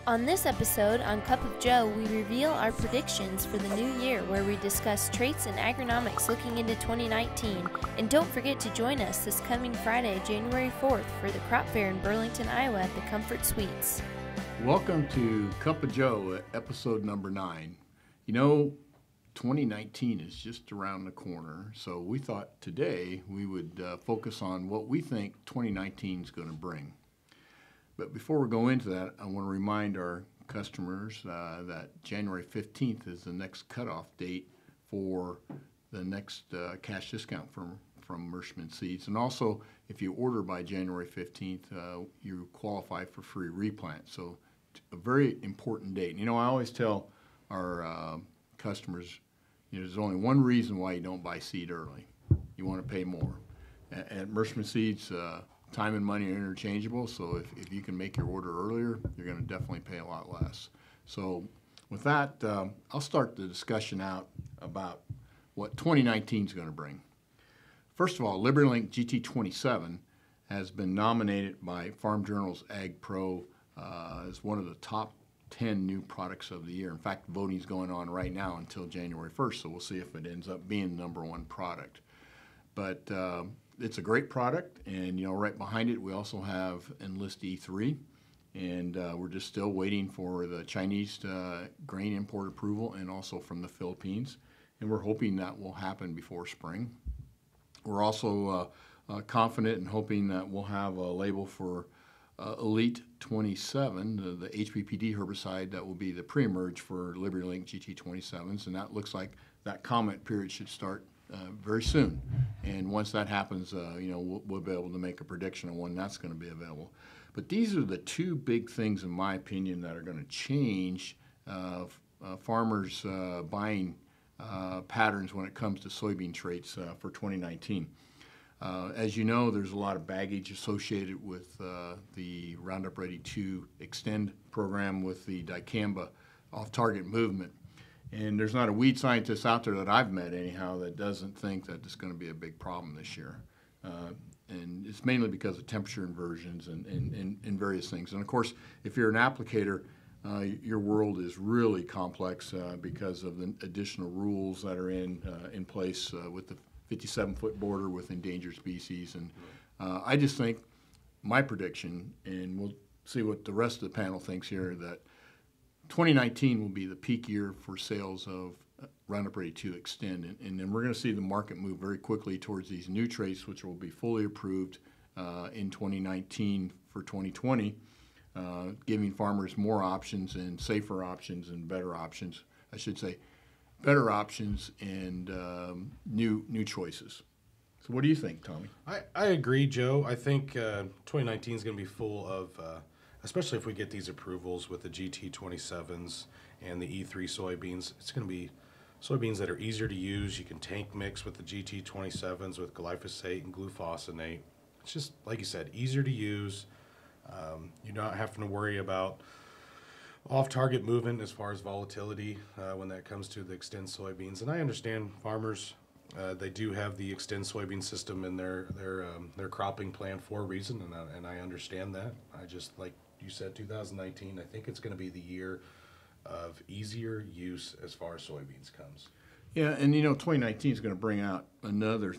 On this episode on Cup of Joe, we reveal our predictions for the new year where we discuss traits and agronomics looking into 2019. And don't forget to join us this coming Friday, January 4th for the crop fair in Burlington, Iowa at the Comfort Suites. Welcome to Cup of Joe, episode number 9. You know, 2019 is just around the corner, so we thought today we would focus on what we think 2019 is going to bring. But before we go into that, I want to remind our customers that January 15th is the next cutoff date for the next cash discount from Mershman Seeds. And also, if you order by January 15th, you qualify for free replant. So a very important date. You know, I always tell our customers, there's only one reason why you don't buy seed early. You want to pay more. At Mershman Seeds, time and money are interchangeable, so if you can make your order earlier, you're going to definitely pay a lot less. So with that, I'll start the discussion out about what 2019 is going to bring. First of all, LibertyLink GT27 has been nominated by Farm Journal's Ag Pro as one of the top 10 new products of the year. In fact, voting is going on right now until January 1st, so we'll see if it ends up being the number one product. But it's a great product, and right behind it we also have Enlist E3, and we're just still waiting for the Chinese grain import approval and also from the Philippines, and we're hoping that will happen before spring. We're also confident and hoping that we'll have a label for Elite 27, the HPPD herbicide that will be the pre-emerge for LibertyLink GT27s, and that looks like that comment period should start very soon. And once that happens, we'll be able to make a prediction on when that's going to be available. But these are the two big things, in my opinion, that are going to change farmers' buying patterns when it comes to soybean traits for 2019. As you know, there's a lot of baggage associated with the Roundup Ready 2 Extend program with the dicamba off-target movement. And there's not a weed scientist out there that I've met, anyhow, that doesn't think that it's going to be a big problem this year. And it's mainly because of temperature inversions and various things. And, of course, if you're an applicator, your world is really complex because of the additional rules that are in place with the 57-foot border with endangered species. And I just think my prediction, and we'll see what the rest of the panel thinks here, that 2019 will be the peak year for sales of Roundup Ready 2 Extend, and then we're going to see the market move very quickly towards these new traits, which will be fully approved in 2019 for 2020, giving farmers more options and safer options and better options. I should say better options and new choices. So what do you think, Tommy? I agree, Joe. I think 2019 is going to be full of especially if we get these approvals with the GT27s and the E3 soybeans. It's going to be soybeans that are easier to use. You can tank mix with the GT27s with glyphosate and glufosinate. It's just, like you said, easier to use. You're not having to worry about off-target movement as far as volatility when that comes to the Extend soybeans. And I understand farmers, they do have the Extend soybean system in their cropping plan for a reason, and I understand that. I just, like you said, 2019, I think it's going to be the year of easier use as far as soybeans comes. Yeah, and 2019 is going to bring out another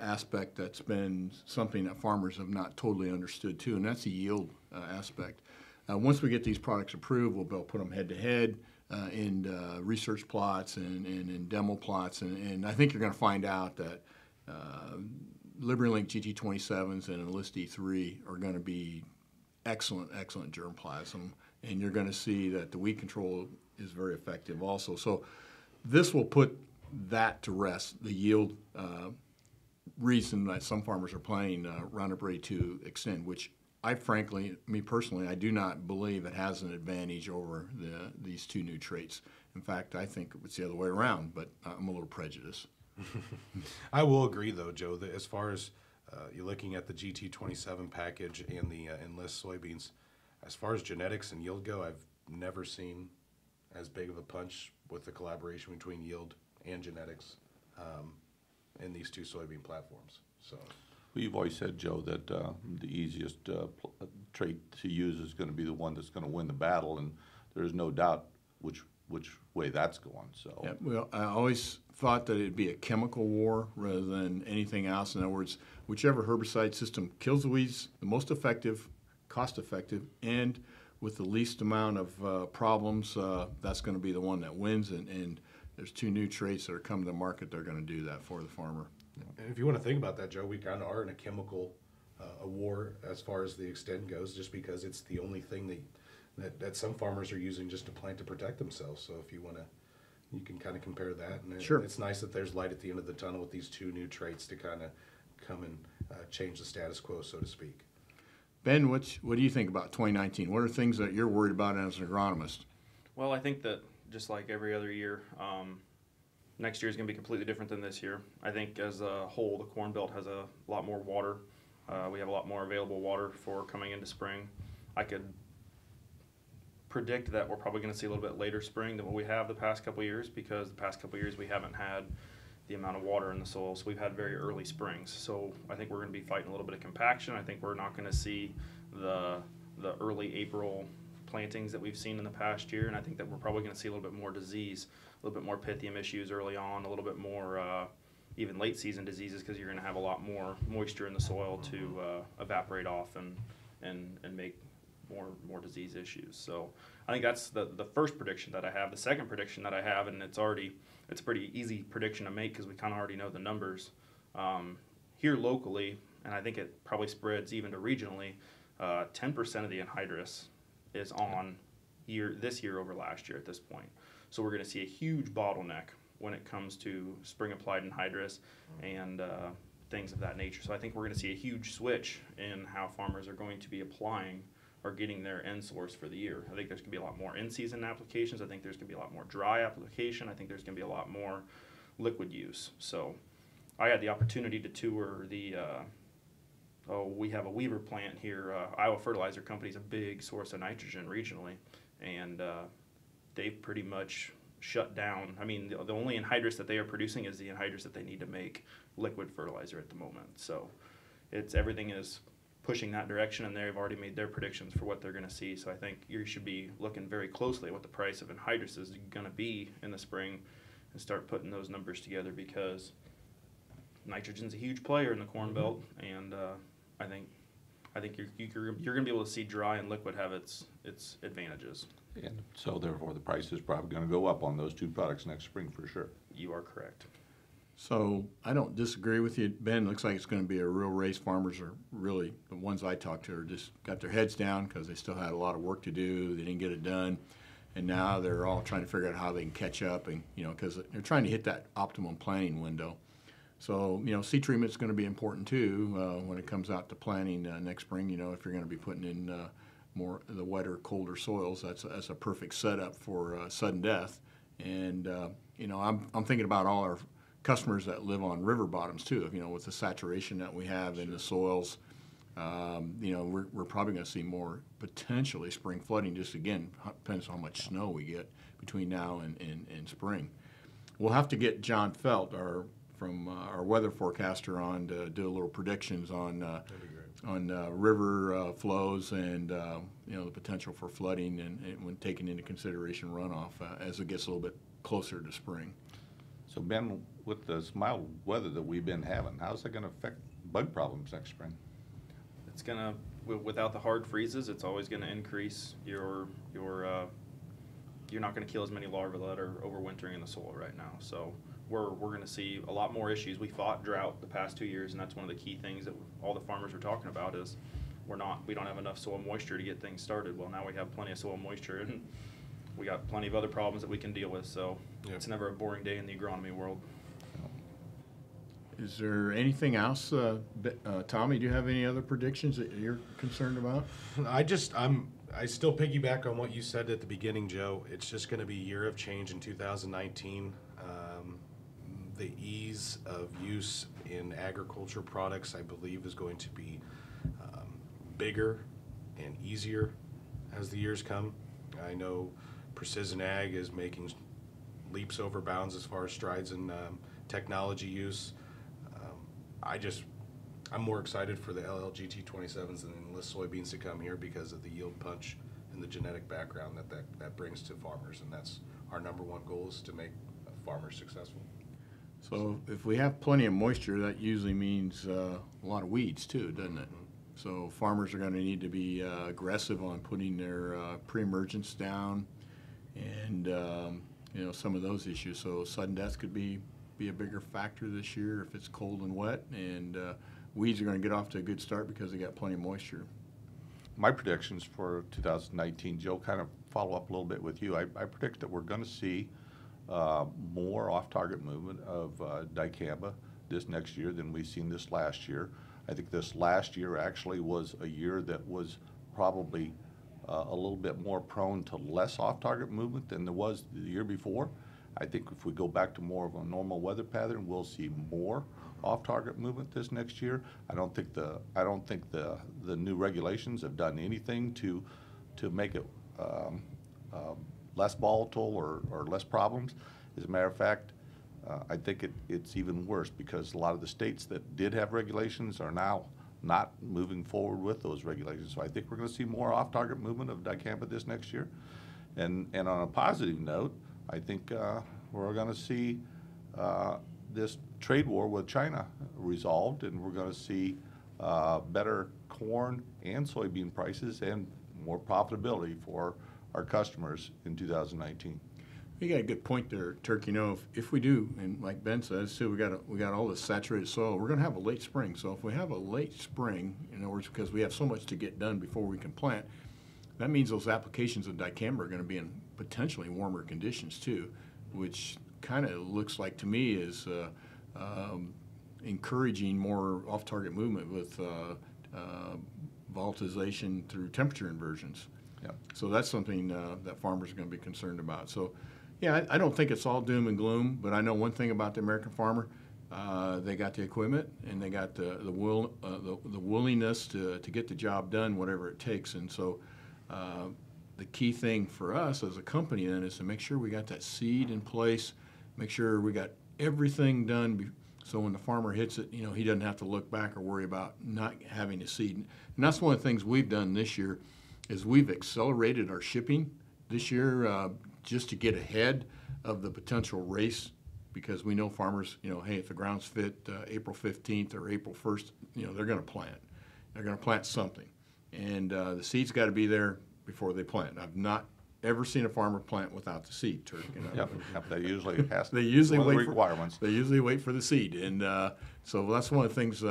aspect that's been something that farmers have not totally understood too, and that's the yield aspect. Once we get these products approved, we'll be able to put them head-to-head in research plots and in demo plots, and I think you're going to find out that LibertyLink GT27s and Enlist E3 are going to be excellent germplasm, and you're going to see that the weed control is very effective also. So this will put that to rest, the yield reason that some farmers are planning Roundup Ready 2 Extend, which I frankly, me personally, I do not believe it has an advantage over these two new traits. In fact, I think it's the other way around, but I'm a little prejudiced. I will agree, though, Joe, that as far as you're looking at the GT27 package and the Enlist soybeans, as far as genetics and yield go, I've never seen as big of a punch with the collaboration between yield and genetics in these two soybean platforms. So Well, you've always said, Joe, that the easiest trait to use is going to be the one that's going to win the battle, and there's no doubt which way that's going. So, Yeah, well, I always thought that it'd be a chemical war rather than anything else. In other words, whichever herbicide system kills the weeds the most effective, cost effective, and with the least amount of problems, that's going to be the one that wins. And there's two new traits that are coming to the market that are going to do that for the farmer. And if you want to think about that, Joe, we kind of are in a chemical a war as far as the extent goes, just because it's the only thing that some farmers are using just to plant to protect themselves. So if you want to, you can kind of compare that. And Sure. It's nice that there's light at the end of the tunnel with these two new traits to kind of come and change the status quo, so to speak. Ben, what do you think about 2019? What are things that you're worried about as an agronomist? Well, I think that just like every other year, next year is going to be completely different than this year. I think as a whole, the Corn Belt has a lot more water. We have a lot more available water for coming into spring. I could predict that we're probably going to see a little bit later spring than what we have the past couple of years, because the past couple of years we haven't had the amount of water in the soil, so we've had very early springs. So I think we're going to be fighting a little bit of compaction. I think we're not going to see the early April plantings that we've seen in the past year, and I think that we're probably going to see a little bit more disease, a little bit more pythium issues early on, a little bit more even late season diseases, because you're going to have a lot more moisture in the soil to evaporate off and make more disease issues. So I think that's the first prediction that I have. The second prediction that I have, and it's a pretty easy prediction to make because we kind of already know the numbers. Here locally, and I think it probably spreads even to regionally, 10% of the anhydrous is on this year over last year at this point. So we're going to see a huge bottleneck when it comes to spring applied anhydrous and things of that nature. So I think we're going to see a huge switch in how farmers are going to be applying or getting their end source for the year. I think there's going to be a lot more in-season applications. I think there's going to be a lot more dry application. I think there's going to be a lot more liquid use. So I had the opportunity to tour we have a Weaver plant here. Iowa Fertilizer Company is a big source of nitrogen regionally, and they've pretty much shut down. I mean, the only anhydrous that they are producing is the anhydrous that they need to make liquid fertilizer at the moment. So everything is pushing that direction, and they've already made their predictions for what they're going to see. So I think you should be looking very closely at what the price of anhydrous is going to be in the spring and start putting those numbers together, because nitrogen's a huge player in the Corn Belt, and I think you're going to be able to see dry and liquid have its advantages. and so therefore the price is probably going to go up on those two products next spring for sure. You are correct. So I don't disagree with you, Ben. Looks like it's going to be a real race. Farmers are really, the ones I talked to, are just got their heads down because they still had a lot of work to do. They didn't get it done, and now they're all trying to figure out how they can catch up, and because they're trying to hit that optimum planting window. So seed treatment is going to be important too when it comes out to planting next spring. If you're going to be putting in more the wetter, colder soils, that's a perfect setup for sudden death. And I'm thinking about all our customers that live on river bottoms too. With the saturation that we have in the soils, we're probably going to see more potentially spring flooding. Just again, depends on how much snow we get between now and spring. We'll have to get John Felt, our weather forecaster, on to do a little predictions on river flows and the potential for flooding and when taking into consideration runoff as it gets a little bit closer to spring. So Ben, with this mild weather that we've been having, how's that going to affect bug problems next spring? It's gonna, without the hard freezes, it's always going to increase your you're not going to kill as many larvae that are overwintering in the soil right now. So we're going to see a lot more issues. We fought drought the past 2 years, and that's one of the key things that all the farmers are talking about is we don't have enough soil moisture to get things started. Well, now we have plenty of soil moisture, and we got plenty of other problems that we can deal with. So It's never a boring day in the agronomy world. Is there anything else, Tommy? Do you have any other predictions that you're concerned about? I still piggyback on what you said at the beginning, Joe. It's just going to be a year of change in 2019. The ease of use in agriculture products, I believe, is going to be bigger and easier as the years come. I know precision ag is making leaps over bounds as far as strides in technology use. I'm more excited for the LLGT 27s than enlist soybeans to come here because of the yield punch and the genetic background that brings to farmers, and that's our number one goal, is to make farmers successful. So if we have plenty of moisture, that usually means a lot of weeds too, doesn't it? So farmers are going to need to be aggressive on putting their pre-emergence down, and some of those issues. So sudden death could be a bigger factor this year if it's cold and wet, and weeds are going to get off to a good start because they got plenty of moisture. My predictions for 2019, Joe, kind of follow up a little bit with you. I predict that we're going to see more off-target movement of dicamba this next year than we've seen this last year. I think this last year actually was a year that was probably a little bit more prone to less off-target movement than there was the year before. I think if we go back to more of a normal weather pattern, we'll see more off-target movement this next year. I don't think the new regulations have done anything to make it less volatile or less problems. As a matter of fact, I think it's even worse because a lot of the states that did have regulations are now not moving forward with those regulations. So I think we're going to see more off-target movement of dicamba this next year. And on a positive note, I think we're going to see this trade war with China resolved, and we're going to see better corn and soybean prices and more profitability for our customers in 2019. You got a good point there, Turk. If we do, and like Ben says too, we got all this saturated soil. We're going to have a late spring. So if we have a late spring, in other words, because we have so much to get done before we can plant, that means those applications of dicamba are going to be in potentially warmer conditions too, which kind of looks like to me is encouraging more off-target movement with volatilization through temperature inversions. Yeah. So that's something that farmers are going to be concerned about. So, yeah, I don't think it's all doom and gloom, but I know one thing about the American farmer: they got the equipment and they got the willingness to get the job done, whatever it takes. And so, the key thing for us as a company then is to make sure we got that seed in place, make sure we got everything done. So when the farmer hits it, he doesn't have to look back or worry about not having a seed. And that's one of the things we've done this year. Is we've accelerated our shipping this year just to get ahead of the potential race, because we know farmers, hey, if the ground's fit April 15th or April 1st, they're going to plant. They're going to plant something. And the seed's got to be there before they plant. I've not ever seen a farmer plant without the seed, Turk. Yep, they usually has they usually one of wait the requirements. They usually wait for the seed. And so that's one of the things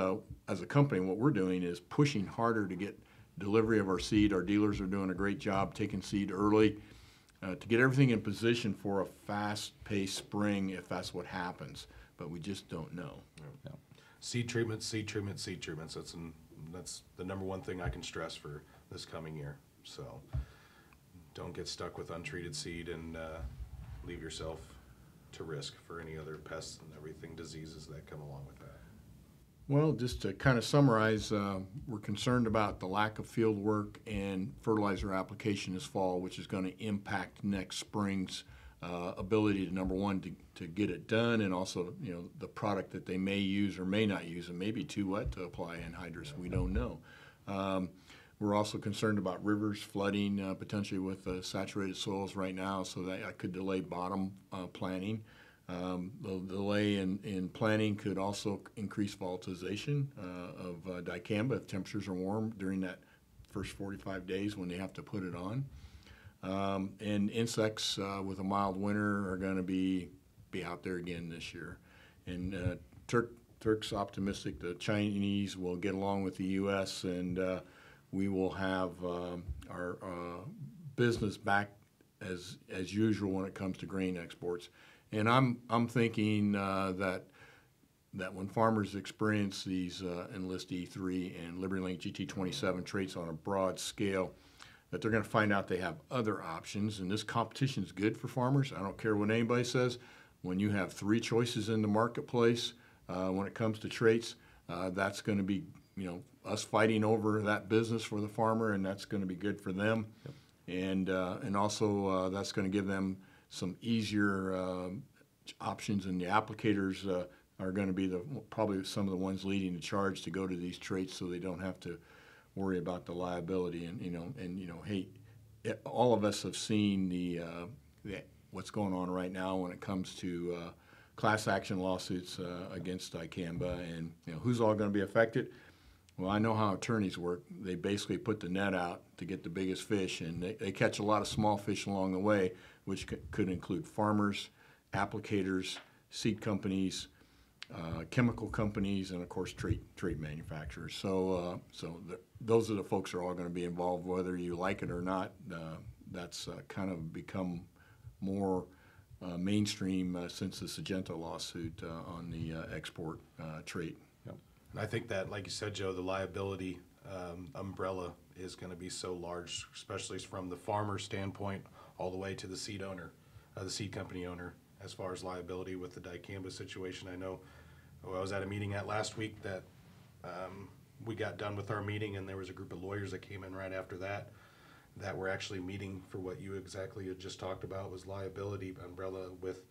as a company, what we're doing is pushing harder to get delivery of our seed. Our dealers are doing a great job taking seed early to get everything in position for a fast-paced spring if that's what happens. But we just don't know. Yeah. Seed treatments, seed treatments, seed treatments. That's the number one thing I can stress for this coming year. So don't get stuck with untreated seed and leave yourself to risk for any other pests and everything, diseases that come along with that. Well, just to kind of summarize, we're concerned about the lack of field work and fertilizer application this fall, which is going to impact next spring's ability to, number one, to get it done, and also, the product that they may use or may not use. It may be too wet to apply anhydrous. We don't know. We're also concerned about rivers flooding, potentially with saturated soils right now, so that could delay bottom planting. The delay in planting could also increase volatilization of dicamba if temperatures are warm during that first 45 days when they have to put it on. And insects with a mild winter are going to be out there again this year. And Turk's optimistic the Chinese will get along with the U.S. and we will have our business back as usual when it comes to grain exports. And I'm thinking that when farmers experience these Enlist E3 and LibertyLink GT27 traits on a broad scale, that they're going to find out they have other options. And this competition is good for farmers. I don't care what anybody says. When you have three choices in the marketplace when it comes to traits, that's going to be us fighting over that business for the farmer, and that's going to be good for them. Yep. And also that's going to give them some easier options, and the applicators are going to be probably some of the ones leading the charge to go to these traits, so they don't have to worry about the liability. And hey, all of us have seen what's going on right now when it comes to class action lawsuits against dicamba, and who's all going to be affected. Well, I know how attorneys work. They basically put the net out to get the biggest fish, and they catch a lot of small fish along the way, which could include farmers, applicators, seed companies, chemical companies, and of course trait manufacturers. So those are the folks that are all going to be involved, whether you like it or not. That's kind of become more mainstream since the Syngenta lawsuit on the export trait. Yep. And I think that, like you said, Joe, the liability umbrella is going to be so large, especially from the farmer standpoint all the way to the seed owner, the seed company owner, as far as liability with the dicamba situation. I know I was at a meeting last week that we got done with our meeting, and there was a group of lawyers that came in right after that were actually meeting for what you exactly had just talked about, was liability umbrella with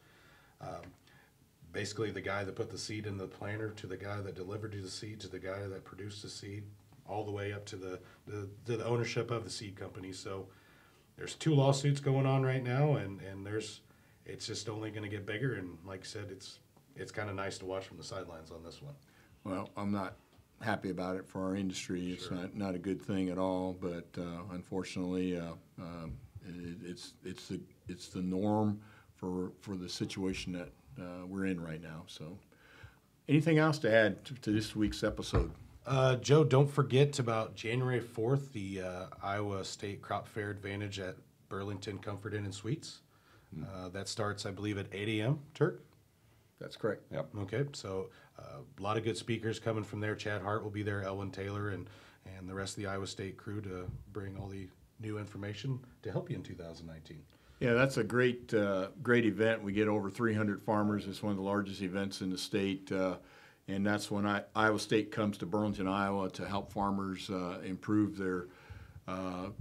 basically the guy that put the seed in the planter, to the guy that delivered you the seed, to the guy that produced the seed, all the way up to the ownership of the seed company. So there's 2 lawsuits going on right now, and it's just only going to get bigger. And like I said, it's kind of nice to watch from the sidelines on this one. Well, I'm not happy about it for our industry. It's Sure. not a good thing at all. But unfortunately, it's the norm for the situation that we're in right now. So, anything else to add to this week's episode? Joe, don't forget about January 4th, the Iowa State Crop Fair Advantage at Burlington Comfort Inn and Suites. That starts, I believe, at 8 a.m. Turk? That's correct. Yep. Okay, so a lot of good speakers coming from there. Chad Hart will be there, Elwyn Taylor, and the rest of the Iowa State crew to bring all the new information to help you in 2019. Yeah, that's a great event. We get over 300 farmers. It's one of the largest events in the state, and that's when Iowa State comes to Burlington, Iowa, to help farmers improve their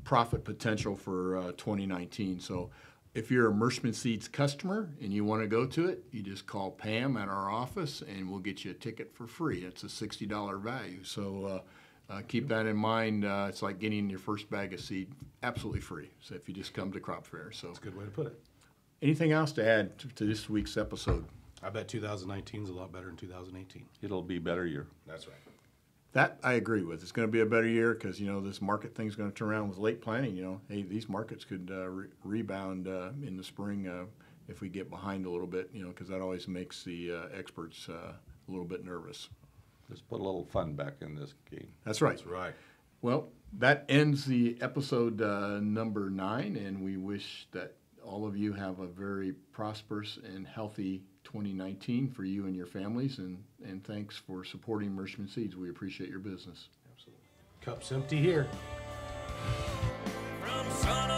profit potential for 2019. So if you're a Mershman Seeds customer and you want to go to it, you just call Pam at our office, and we'll get you a ticket for free. It's a $60 value. So keep that in mind. It's like getting your first bag of seed absolutely free. So if you just come to Crop Fair. So That's a good way to put it. anything else to add to this week's episode? I bet 2019 is a lot better than 2018. It'll be a better year. That's right. That I agree with. It's going to be a better year because, this market thing's going to turn around with late planting. Hey, these markets could rebound in the spring if we get behind a little bit, because that always makes the experts a little bit nervous. Let's put a little fun back in this game. That's right. That's right. Well, that ends the episode number 9, and we wish that all of you have a very prosperous and healthy 2019 for you and your families, and thanks for supporting Mershman Seeds. We appreciate your business. Absolutely. Cup's empty here. From sun